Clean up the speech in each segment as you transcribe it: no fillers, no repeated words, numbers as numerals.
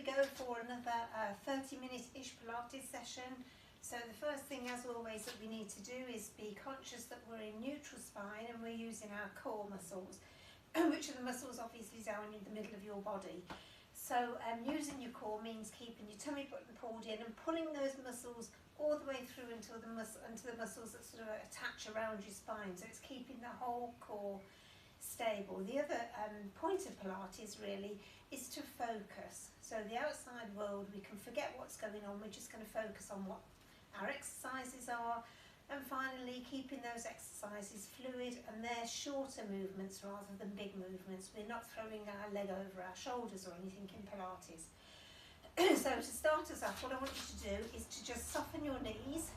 we go for another 30-minute-ish Pilates session. So the first thing, as always, that we need to do is be conscious that we're in neutral spine and we're using our core muscles, which are the muscles obviously down in the middle of your body. So using your core means keeping your tummy button pulled in and pulling those muscles all the way through into the muscles that sort of attach around your spine. So it's keeping the whole core stable. The other point of Pilates really is to focus. So the outside world, we can forget what's going on. We're just going to focus on what our exercises are. And finally, keeping those exercises fluid, and they're shorter movements rather than big movements. We're not throwing our leg over our shoulders or anything in Pilates. So to start us off, what I want you to do is to just soften your knees,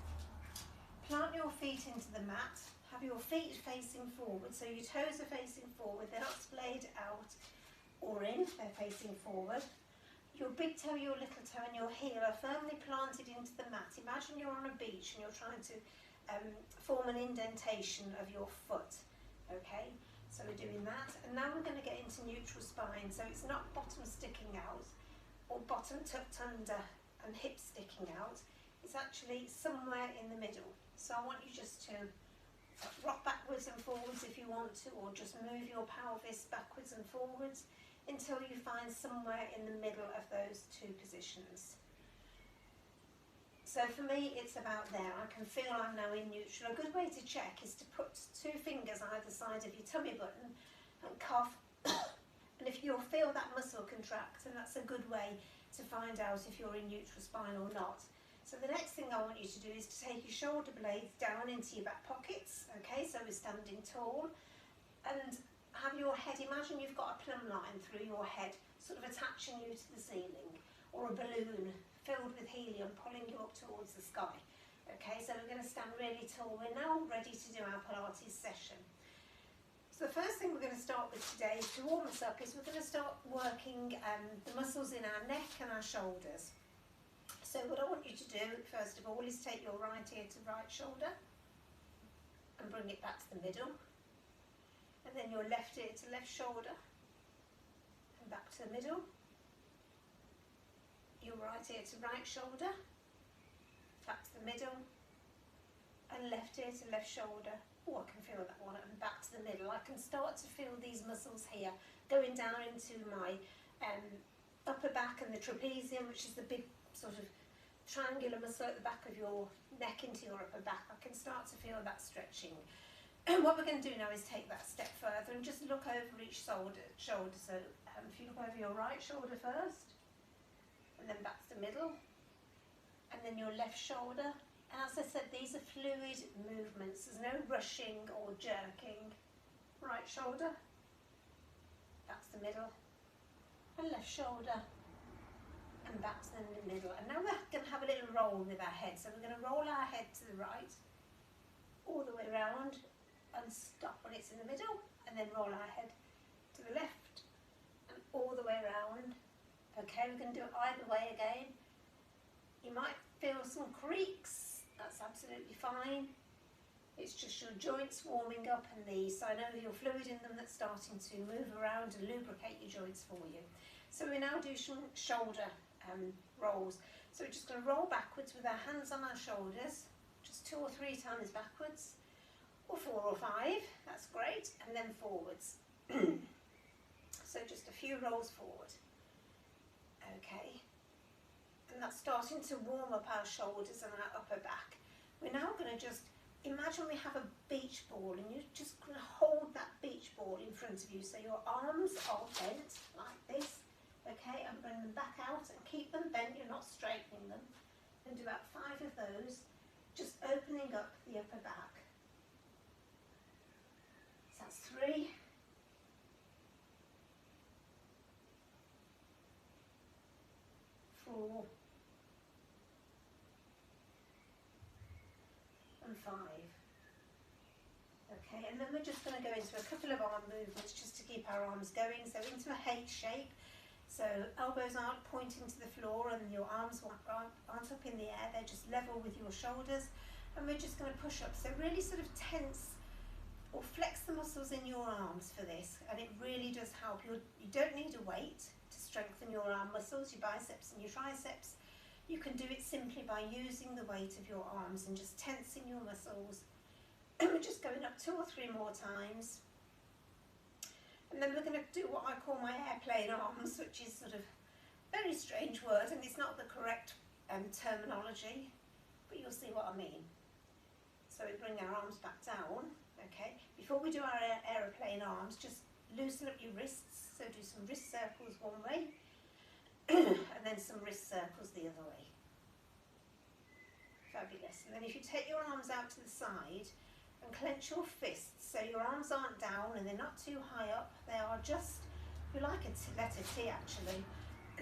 plant your feet into the mat, have your feet facing forward, so your toes are facing forward, they're not splayed out or in, they're facing forward. Your big toe, your little toe and your heel are firmly planted into the mat. Imagine you're on a beach and you're trying to form an indentation of your foot. Okay, so we're doing that, and now we're going to get into neutral spine. So it's not bottom sticking out or bottom tucked under and hips sticking out. It's actually somewhere in the middle. So I want you just to rock backwards and forwards if you want to, or just move your pelvis backwards and forwards until you find somewhere in the middle of those two positions. So for me, it's about there. I can feel I'm now in neutral. A good way to check is to put two fingers either side of your tummy button and cough. And if you'll feel that muscle contract, then that's a good way to find out if you're in neutral spine or not. So the next thing I want you to do is to take your shoulder blades down into your back pockets. Okay, so we're standing tall, and have your head, imagine you've got a plumb line through your head, sort of attaching you to the ceiling, or a balloon filled with helium pulling you up towards the sky. Okay, so we're going to stand really tall. We're now ready to do our Pilates session. So the first thing we're going to start with today to warm us up is we're going to start working the muscles in our neck and our shoulders. So what I want you to do first of all is take your right ear to right shoulder and bring it back to the middle, and then your left ear to left shoulder and back to the middle. Your right ear to right shoulder, back to the middle, and left ear to left shoulder. Oh, I can feel that one, and back to the middle. I can start to feel these muscles here going down into my upper back and the trapezium, which is the big sort of triangular muscle at the back of your neck into your upper back. I can start to feel that stretching. And what we're going to do now is take that step further and just look over each shoulder. So if you look over your right shoulder first, and then back to the middle, and then your left shoulder. And as I said, these are fluid movements. There's no rushing or jerking. Right shoulder, back to the middle, and left shoulder, and back to the middle. And now we're going to have a little roll with our head. So we're going to roll our head to the right, all the way around, and stop when it's in the middle, and then roll our head to the left, and all the way around. Okay, we're going to do it either way again. You might feel some creaks, that's absolutely fine. It's just your joints warming up and these, so I know your fluid in them that's starting to move around and lubricate your joints for you. So we now do some shoulder rolls. So we're just going to roll backwards with our hands on our shoulders, just 2 or 3 times backwards, or 4 or 5, that's great, and then forwards. So just a few rolls forward. Okay, and that's starting to warm up our shoulders and our upper back. We're now going to just imagine we have a beach ball, and you're just going to hold that beach ball in front of you. So your arms are bent like this, okay, and bring them back out and keep them bent, you're not straightening them. And do about 5 of those, just opening up the upper back. So that's 3. 4 and 5. Okay, and then we're just going to go into a couple of arm movements just to keep our arms going. So into a H shape. So elbows aren't pointing to the floor and your arms aren't up in the air, they're just level with your shoulders. And we're just going to push up. So really sort of tense or flex the muscles in your arms for this, and it really does help. You don't need a weight to strengthen your arm muscles, your biceps and your triceps. You can do it simply by using the weight of your arms and just tensing your muscles. And we're just going up 2 or 3 more times. And then we're going to do what I call my airplane arms, which is sort of a very strange word, and it's not the correct terminology, but you'll see what I mean. So we bring our arms back down, okay? Before we do our aeroplane arms, just loosen up your wrists. So do some wrist circles one way, and then some wrist circles the other way. Fabulous. And then if you take your arms out to the side and clench your fists, so your arms aren't down and they're not too high up, they are just, if you like, a letter T actually.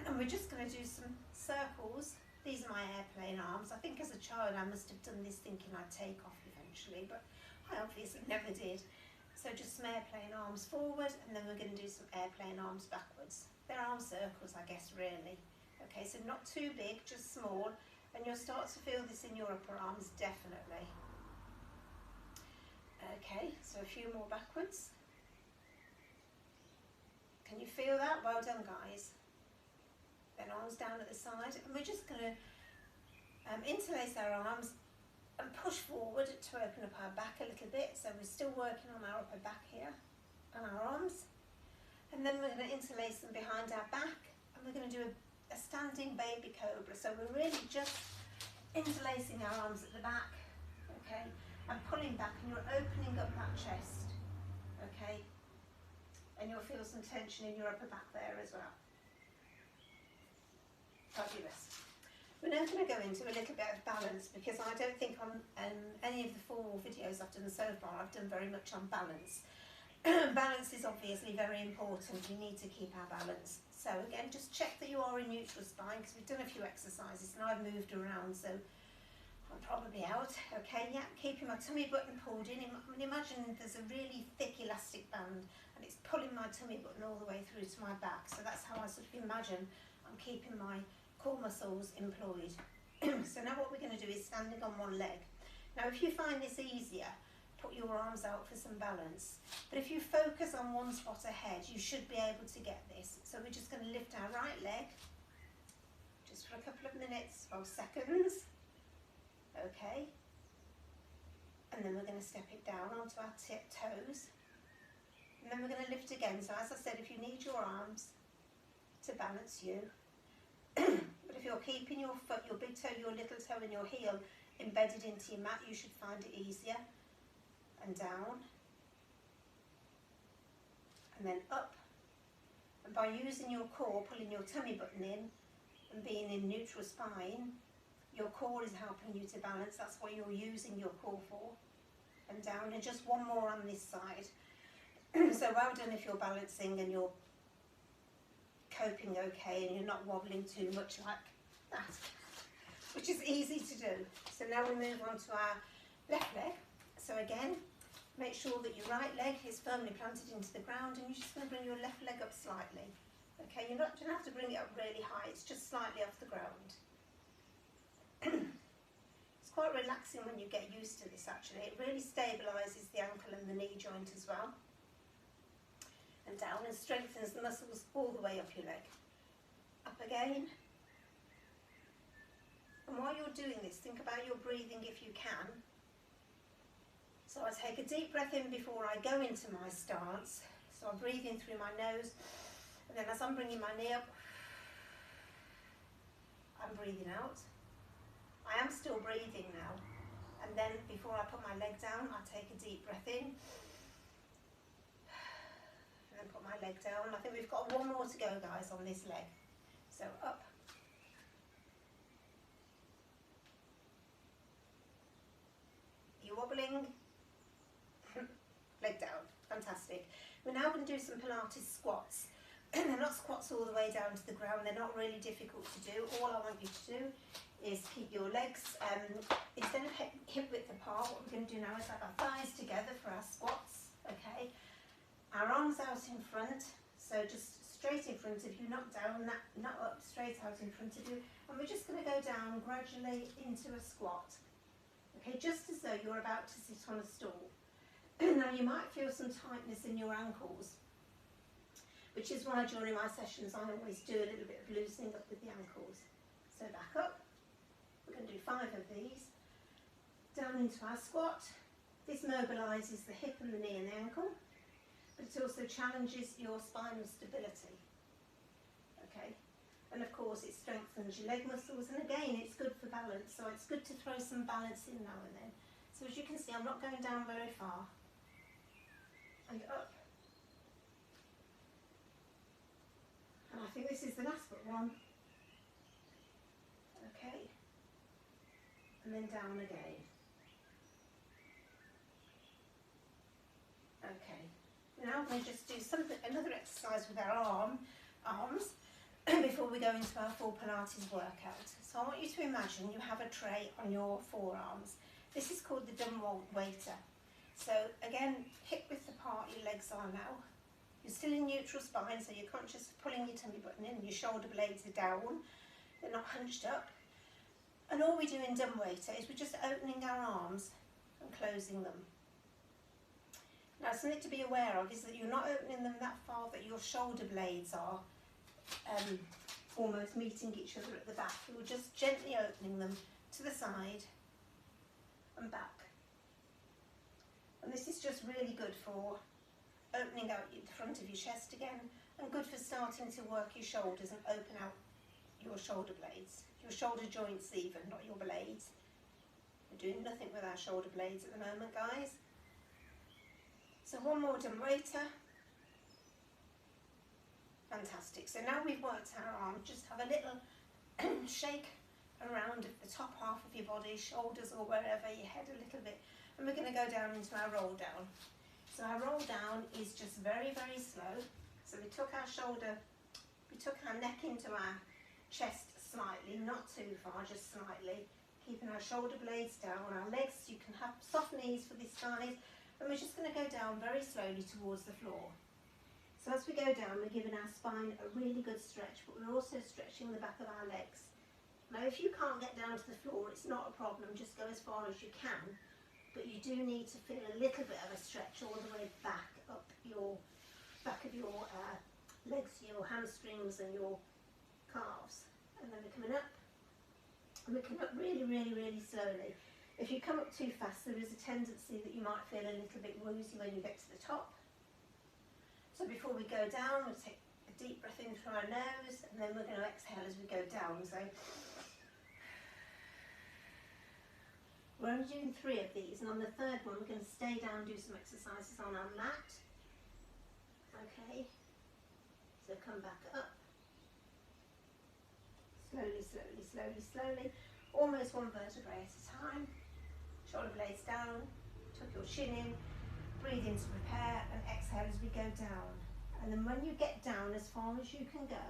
And we're just going to do some circles. These are my airplane arms. I think as a child I must have done this thinking I'd take off eventually, but I obviously never did. So just some airplane arms forward, and then we're going to do some airplane arms backwards. They're arm circles, I guess, really. Okay, so not too big, just small, and you'll start to feel this in your upper arms, definitely. Okay, so a few more backwards. Can you feel that? Well done, guys. Then arms down at the side, and we're just going to interlace our arms and push forward to open up our back a little bit. So we're still working on our upper back here and our arms. And then we're going to interlace them behind our back, and we're going to do a standing baby cobra. So we're really just interlacing our arms at the back, okay, and pulling back, and you're opening up that chest, okay, and you'll feel some tension in your upper back there as well. Fabulous. We're now going to go into a little bit of balance, because I don't think on any of the 4 videos I've done so far I've done very much on balance. Balance is obviously very important. We need to keep our balance. So again, just check that you are in neutral spine, because we've done a few exercises and I've moved around, so I'm probably out. Okay, yeah, keeping my tummy button pulled in. Imagine there's a really thick elastic band and it's pulling my tummy button all the way through to my back. So that's how I sort of imagine I'm keeping my core muscles employed. So now what we're going to do is standing on one leg. Now if you find this easier, put your arms out for some balance. But if you focus on one spot ahead, you should be able to get this. So we're just going to lift our right leg, just for a couple of minutes or seconds. Okay. And then we're going to step it down onto our toes. And then we're going to lift again. So as I said, if you need your arms to balance you, but if you're keeping your foot, your big toe, your little toe and your heel embedded into your mat, you should find it easier. And down. And then up. And by using your core, pulling your tummy button in and being in neutral spine, your core is helping you to balance. That's what you're using your core for. And down. And just one more on this side. So well done if you're balancing and you're coping okay and you're not wobbling too much like that, which is easy to do. So now we move on to our left leg. So again, make sure that your right leg is firmly planted into the ground, and you're just going to bring your left leg up slightly. Okay, you don't have to bring it up really high, it's just slightly off the ground. It's quite relaxing when you get used to this actually. It really stabilises the ankle and the knee joint as well. And down, and strengthens the muscles all the way up your leg. Up again. And while you're doing this, think about your breathing if you can. So I take a deep breath in before I go into my stance. So I'm breathing through my nose, and then as I'm bringing my knee up, I'm breathing out. I am still breathing now. And then before I put my leg down, I take a deep breath in. And then put my leg down. I think we've got 1 more to go, guys, on this leg. So up. You're wobbling. Leg down. Fantastic. We're now going to do some Pilates squats. They're not squats all the way down to the ground. They're not really difficult to do. All I want you to do is keep your legs, instead of hip width apart, what we're going to do now is have our thighs together for our squats. Okay. Our arms out in front, so just straight in front of you, not down, not up, straight out in front of you. And we're just going to go down gradually into a squat. Okay, just as though you're about to sit on a stool. Now you might feel some tightness in your ankles, which is why during my sessions I always do a little bit of loosening up with the ankles. So back up, we're going to do 5 of these, down into our squat. This mobilises the hip and the knee and the ankle, but it also challenges your spinal stability. Okay, and of course it strengthens your leg muscles, and again it's good for balance, so it's good to throw some balance in now and then. So as you can see, I'm not going down very far, and up. And I think this is the last but one. Okay, and then down again. Okay, now we're going to just do another exercise with our arms before we go into our full Pilates workout. So I want you to imagine you have a tray on your forearms. This is called the dumb waiter. So again, hip width apart your legs are now. You're still in neutral spine, so you're conscious of pulling your tummy button in, your shoulder blades are down, they're not hunched up. And all we do in dumb waiter is we're just opening our arms and closing them. Now something to be aware of is that you're not opening them that far that your shoulder blades are almost meeting each other at the back. You're just gently opening them to the side and back. And this is just really good for opening out the front of your chest again, and good for starting to work your shoulders and open out your shoulder blades, your shoulder joints even, not your blades. We're doing nothing with our shoulder blades at the moment, guys. So one more dumb waiter. Fantastic. So now we've worked our arm, just have a little shake around at the top half of your body, shoulders or wherever, your head a little bit, and we're going to go down into our roll down. So our roll down is just very, very slow. So we took our neck into our chest slightly, not too far, just slightly, keeping our shoulder blades down, our legs, you can have soft knees for this size, and we're just going to go down very slowly towards the floor. So as we go down, we're giving our spine a really good stretch, but we're also stretching the back of our legs. Now if you can't get down to the floor, it's not a problem, just go as far as you can. But you do need to feel a little bit of a stretch all the way back up your back of your legs, your hamstrings and your calves. And then we're coming up, and we're coming up really, really, really slowly. If you come up too fast, there is a tendency that you might feel a little bit woozy when you get to the top. So before we go down, we'll take a deep breath in through our nose, and then we're going to exhale as we go down. So we're only doing 3 of these, and on the 3rd one we're going to stay down and do some exercises on our mat. Okay, so come back up. Slowly, slowly, slowly, slowly. Almost 1 vertebrae at a time. Shoulder blades down, tuck your chin in, breathe in to prepare, and exhale as we go down. And then when you get down as far as you can go,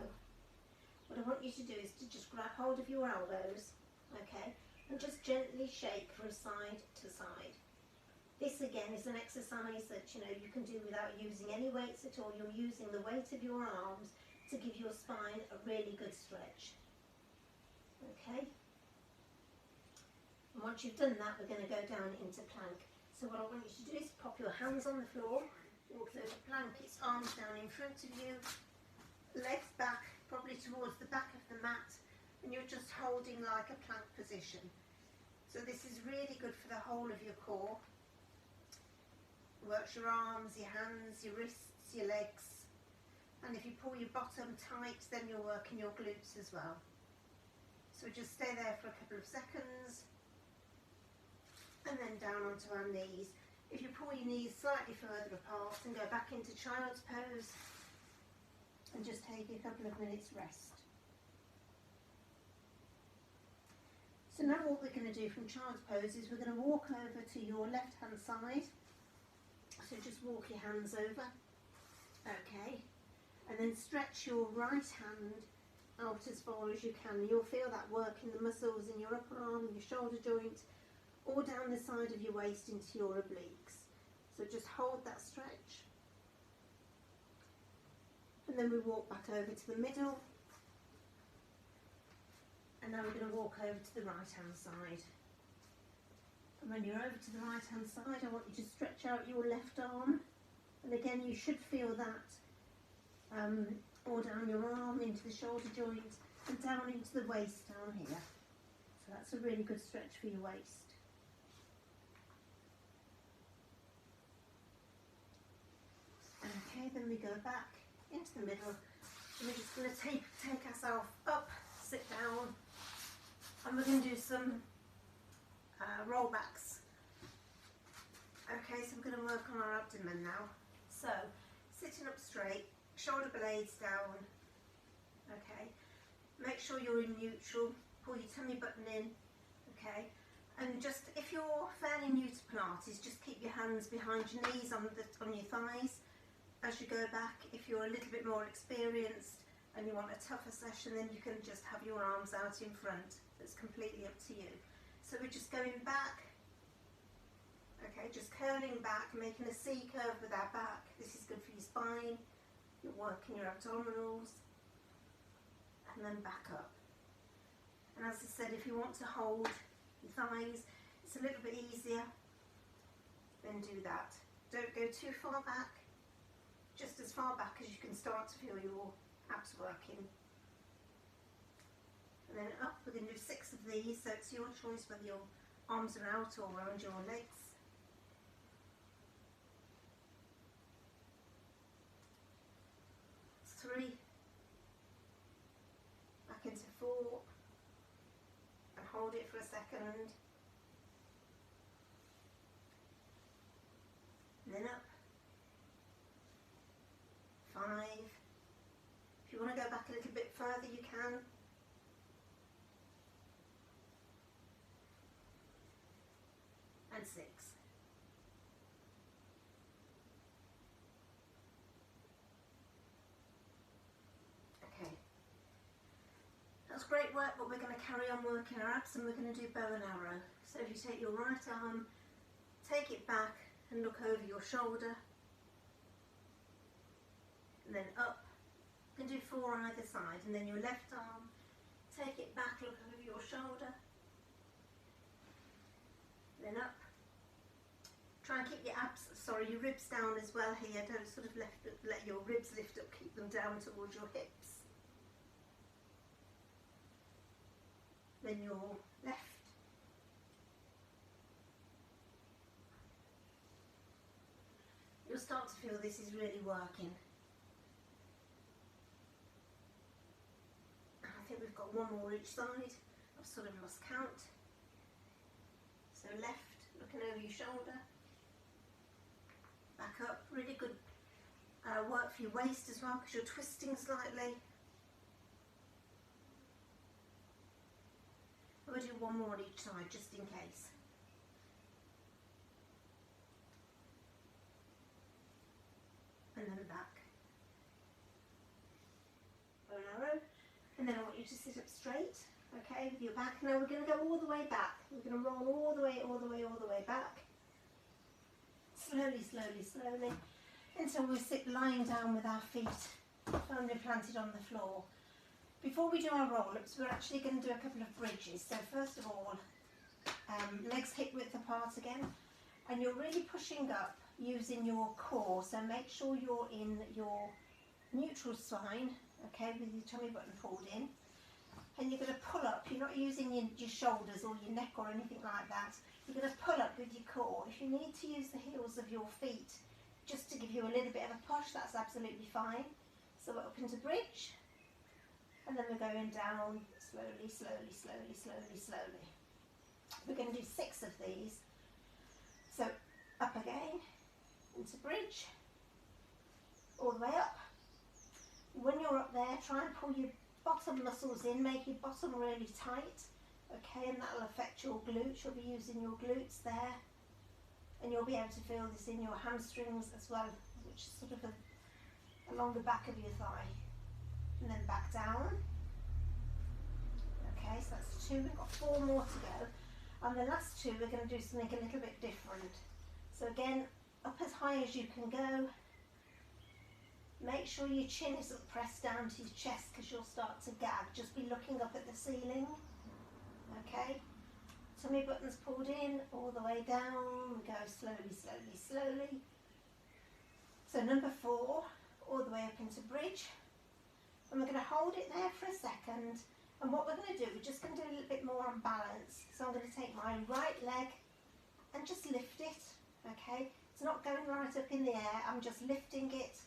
what I want you to do is to just grab hold of your elbows, okay? And just gently shake from side to side. This again is an exercise that you can do without using any weights at all. You're using the weight of your arms to give your spine a really good stretch. Okay? And once you've done that, we're going to go down into plank. So what I want you to do is pop your hands on the floor, walk over plank, it's arms down in front of you, legs back, probably towards the back of the mat, and you're just holding like a plank position. So this is really good for the whole of your core. Works your arms, your hands, your wrists, your legs. And if you pull your bottom tight, then you're working your glutes as well. So just stay there for a couple of seconds. And then down onto our knees. If you pull your knees slightly further apart and go back into child's pose, and just take a couple of minutes rest. So now what we're going to do from child's pose is we're going to walk over to your left hand side. So just walk your hands over, okay, and then stretch your right hand out as far as you can. You'll feel that work in the muscles in your upper arm, your shoulder joint, or down the side of your waist into your obliques. So just hold that stretch. And then we walk back over to the middle. And now we're going to walk over to the right hand side. And when you're over to the right hand side, I want you to stretch out your left arm. And again, you should feel that or down your arm into the shoulder joint and down into the waist down here. So that's a really good stretch for your waist. Okay, then we go back into the middle and we're just going to take ourselves up, sit down, and we're going to do some rollbacks. Okay, so we're going to work on our abdomen now. So, sitting up straight, shoulder blades down. Okay, make sure you're in neutral, pull your tummy button in. Okay, and just, if you're fairly new to Pilates, just keep your hands behind your knees on your thighs as you go back. If you're a little bit more experienced and you want a tougher session, then you can just have your arms out in front. It's completely up to you. So we're just going back, okay, just curling back, making a C curve with our back. This is good for your spine. You're working your abdominals, and then back up. And as I said, if you want to hold your thighs, it's a little bit easier, then do that. Don't go too far back, just as far back as you can start to feel your abs working. And then up, we're going to do 6 of these, so it's your choice whether your arms are out or around your legs. It's 3, back into 4, and hold it for a second. And then up. 5. If you want to go back a little bit further, you can. And 6. Okay. That's great work, but we're going to carry on working our abs and we're going to do bow and arrow. So if you take your right arm, take it back and look over your shoulder. And then up. You can do 4 on either side, and then your left arm, take it back, look over your shoulder, then up. Try and keep your your ribs down as well here. Don't sort of let your ribs lift up, keep them down towards your hips. Then your left. You'll start to feel this is really working. I think we've got 1 more each side. I've sort of lost count. So left, looking over your shoulder. Back up, really good work for your waist as well because you're twisting slightly. We'll do 1 more on each side just in case. And then back. Bow and arrow. And then I want you to sit up straight, okay, with your back. Now we're going to go all the way back. We're going to roll all the way back. Slowly, slowly, slowly, until we sit lying down with our feet firmly planted on the floor. Before we do our roll-ups, we're actually going to do a couple of bridges. So first of all, legs hip width apart again, and you're really pushing up using your core. So make sure you're in your neutral spine, okay, with your tummy button pulled in. And you're going to pull up. You're not using your shoulders or your neck or anything like that. You're going to pull up with your core. If you need to use the heels of your feet just to give you a little bit of a push, that's absolutely fine. So we're up into bridge. And then we're going down slowly, slowly, slowly, slowly, slowly. We're going to do 6 of these. So up again, into bridge, all the way up. When you're up there, try and pull your bottom muscles in, make your bottom really tight, okay, and that will affect your glutes. You'll be using your glutes there, and you'll be able to feel this in your hamstrings as well, which is sort of along the back of your thigh. And then back down. Okay, so that's 2, we've got 4 more to go. On the last 2, we're going to do something a little bit different. So again, up as high as you can go. Make sure your chin isn't pressed down to your chest because you'll start to gag. Just be looking up at the ceiling. Okay, tummy buttons pulled in, all the way down. We go slowly, slowly, slowly. So number 4, all the way up into bridge. And we're going to hold it there for a second. And what we're going to do, we're just going to do a little bit more on balance. So I'm going to take my right leg and just lift it, okay? It's not going right up in the air, I'm just lifting it,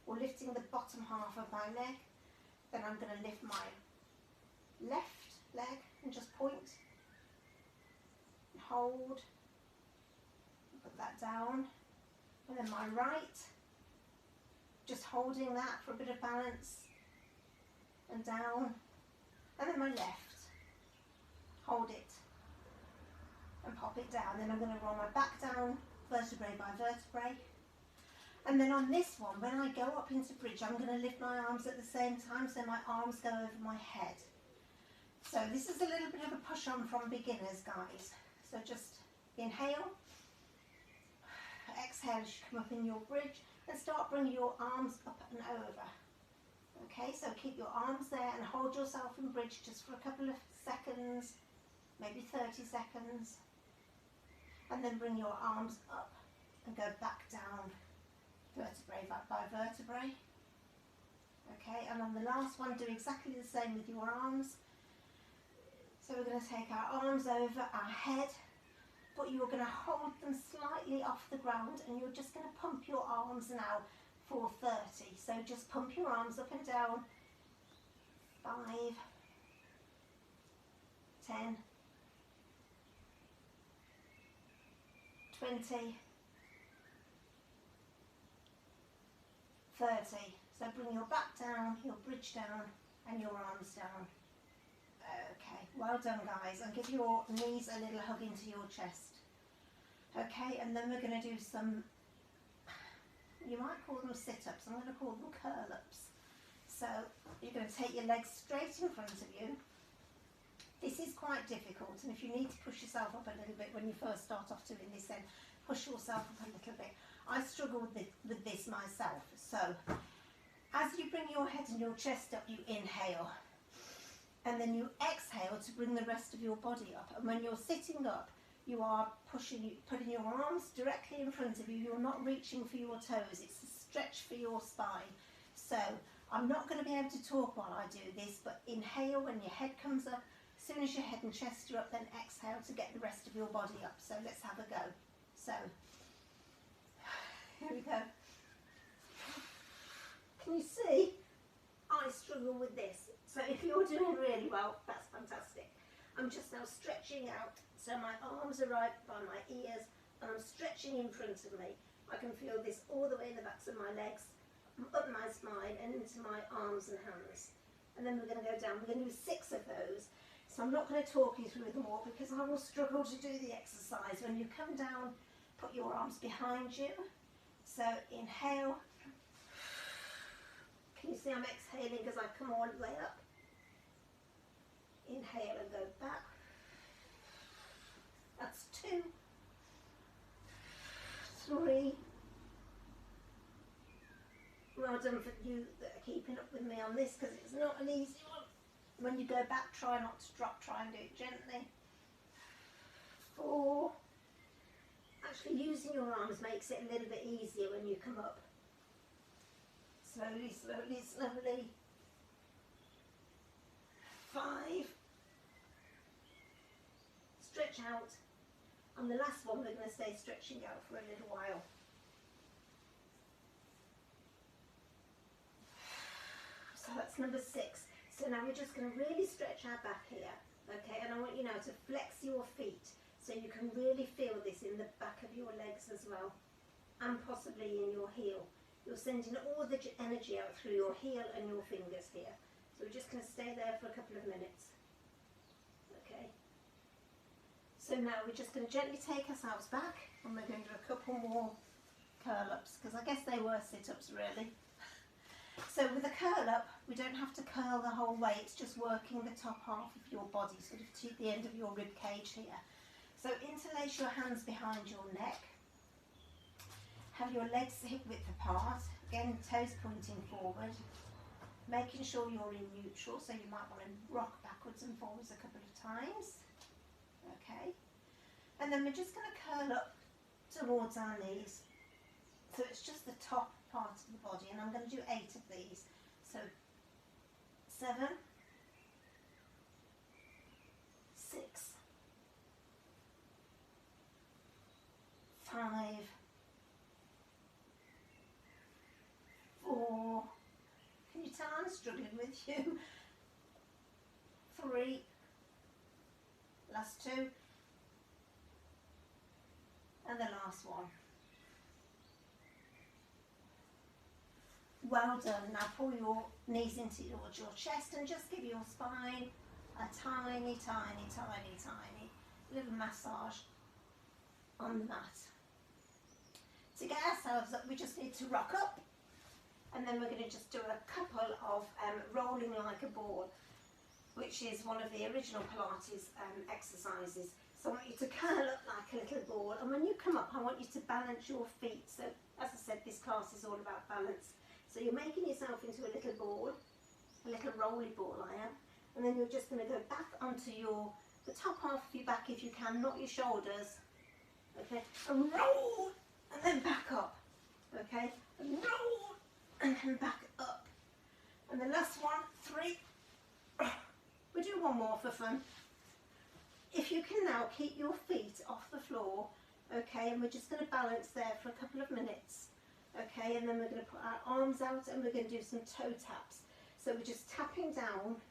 or lifting the bottom half of my leg. Then I'm going to lift my left leg and just point, and hold, put that down. And then my right, just holding that for a bit of balance, and down. And then my left, hold it and pop it down. Then I'm going to roll my back down vertebrae by vertebrae. And then on this one, when I go up into bridge, I'm going to lift my arms at the same time, so my arms go over my head. So this is a little bit of a push on from beginners, guys. So just inhale, exhale as you come up in your bridge, and start bringing your arms up and over. Okay, so keep your arms there and hold yourself in bridge just for a couple of seconds, maybe 30 seconds. And then bring your arms up and go back down, vertebrae by vertebrae. Okay, and on the last one, do exactly the same with your arms. So we're going to take our arms over our head, but you're going to hold them slightly off the ground, and you're just going to pump your arms now for 30. So just pump your arms up and down. 5, 10, 20, 30. So bring your back down, your bridge down, and your arms down. Okay, well done, guys. And give your knees a little hug into your chest. Okay, and then we're going to do some, you might call them sit-ups, I'm going to call them curl-ups. So you're going to take your legs straight in front of you. This is quite difficult, and if you need to push yourself up a little bit when you first start off doing this, then push yourself up a little bit. I struggle with this myself. So as you bring your head and your chest up, you inhale, and then you exhale to bring the rest of your body up. And when you're sitting up, you are putting your arms directly in front of you. You're not reaching for your toes. It's a stretch for your spine. So I'm not going to be able to talk while I do this, but inhale when your head comes up. As soon as your head and chest are up, then exhale to get the rest of your body up. So let's have a go. So here we go. Can you see? I struggle with this. So if you're doing really well, that's fantastic. I'm just now stretching out. So my arms are right by my ears, and I'm stretching in front of me. I can feel this all the way in the backs of my legs, up my spine, and into my arms and hands. And then we're going to go down. We're going to do 6 of those. So I'm not going to talk you through them all because I will struggle to do the exercise. When you come down, put your arms behind you. So inhale. Can you see I'm exhaling as I come all the way up? Inhale and go back. That's 2, 3. Well done for you that are keeping up with me on this, because it's not an easy one. When you go back, try not to drop, try and do it gently. 4. Actually, using your arms makes it a little bit easier when you come up. Slowly, slowly, slowly. 5. Stretch out. On the last one, we're going to stay stretching out for a little while. So that's number 6. So now we're just going to really stretch our back here, okay? And I want you now to flex your feet so you can really feel this in the back of your legs as well, and possibly in your heel. You're sending all the energy out through your heel and your fingers here. So we're just going to stay there for a couple of minutes, okay? So now we're just going to gently take ourselves back, and we're going to do a couple more curl-ups, because I guess they were sit-ups really. So with a curl-up, we don't have to curl the whole way, it's just working the top half of your body, sort of to the end of your rib cage here. So interlace your hands behind your neck, have your legs hip width apart, again toes pointing forward, making sure you're in neutral, so you might want to rock backwards and forwards a couple of times. Okay, and then we're just going to curl up towards our knees, so it's just the top part of the body, and I'm going to do 8 of these. So 7, 6, 5, 4, can you tell I'm struggling with you? 3, last 2, and the last one. Well done. Now pull your knees into towards your chest and just give your spine a tiny, tiny, tiny, tiny little massage on the mat. To get ourselves up, we just need to rock up, and then we're going to just do a couple of rolling like a ball, which is one of the original Pilates exercises. So I want you to curl up like a little ball, and when you come up, I want you to balance your feet. So as I said, this class is all about balance. So you're making yourself into a little ball, a little rolly ball I am, and then you're just going to go back onto the top half of your back if you can, not your shoulders, okay, and roll, and then back up, okay, and roll, and then back up. And the last one, 3, we'll do one more for fun. If you can now keep your feet off the floor, okay, and we're just going to balance there for a couple of minutes. Okay, and then we're going to put our arms out and we're going to do some toe taps. So we're just tapping down,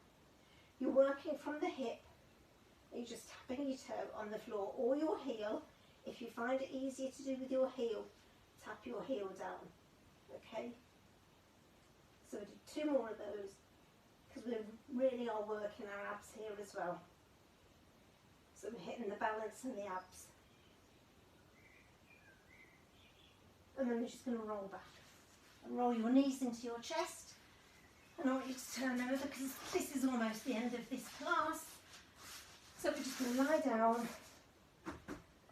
you're working from the hip, and you're just tapping your toe on the floor or your heel. If you find it easier to do with your heel, tap your heel down, okay? So we'll do 2 more of those, because we really are working our abs here as well. So we're hitting the balance and the abs. And then we're just going to roll back and roll your knees into your chest, and I want you to turn over because this is almost the end of this class. So we're just going to lie down,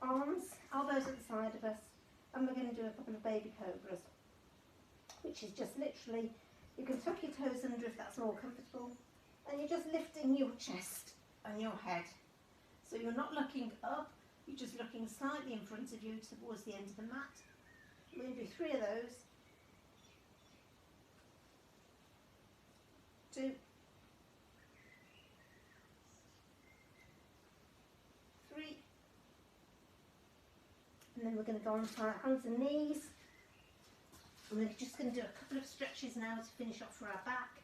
arms, elbows at the side of us, and we're going to do a couple of baby cobras, which is just literally, you can tuck your toes under if that's more comfortable, and you're just lifting your chest and your head. So you're not looking up, you're just looking slightly in front of you towards the end of the mat. We're going to do 3 of those. 2, 3, and then we're going to go on to our hands and knees. And we're just going to do a couple of stretches now to finish off for our back.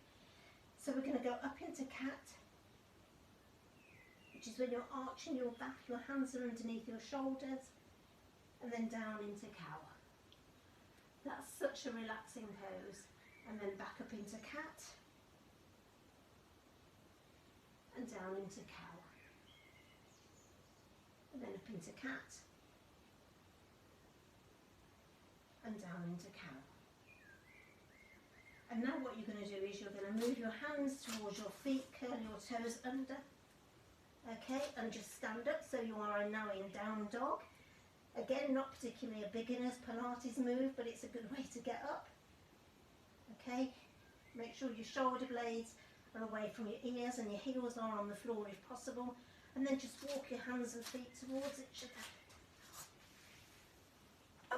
So we're going to go up into cat, which is when you're arching your back, your hands are underneath your shoulders, and then down into cow. That's such a relaxing pose. And then back up into cat, and down into cow, and then up into cat, and down into cow. And now what you're going to do is you're going to move your hands towards your feet, curl your toes under, okay, and just stand up so you are now in down dog. Again, not particularly a beginner's Pilates move, but it's a good way to get up. Okay, make sure your shoulder blades are away from your ears and your heels are on the floor if possible, and then just walk your hands and feet towards each other.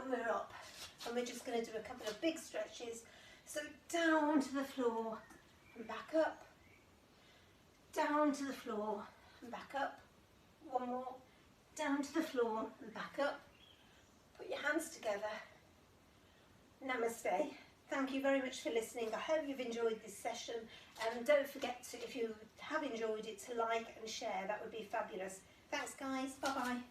And we're up, and we're just going to do a couple of big stretches. So down to the floor and back up, down to the floor and back up. One more, down to the floor and back up. Put your hands together. Namaste. Thank you very much for listening. I hope you've enjoyed this session, and don't forget to, if you have enjoyed it, to like and share. That would be fabulous. Thanks guys, bye bye.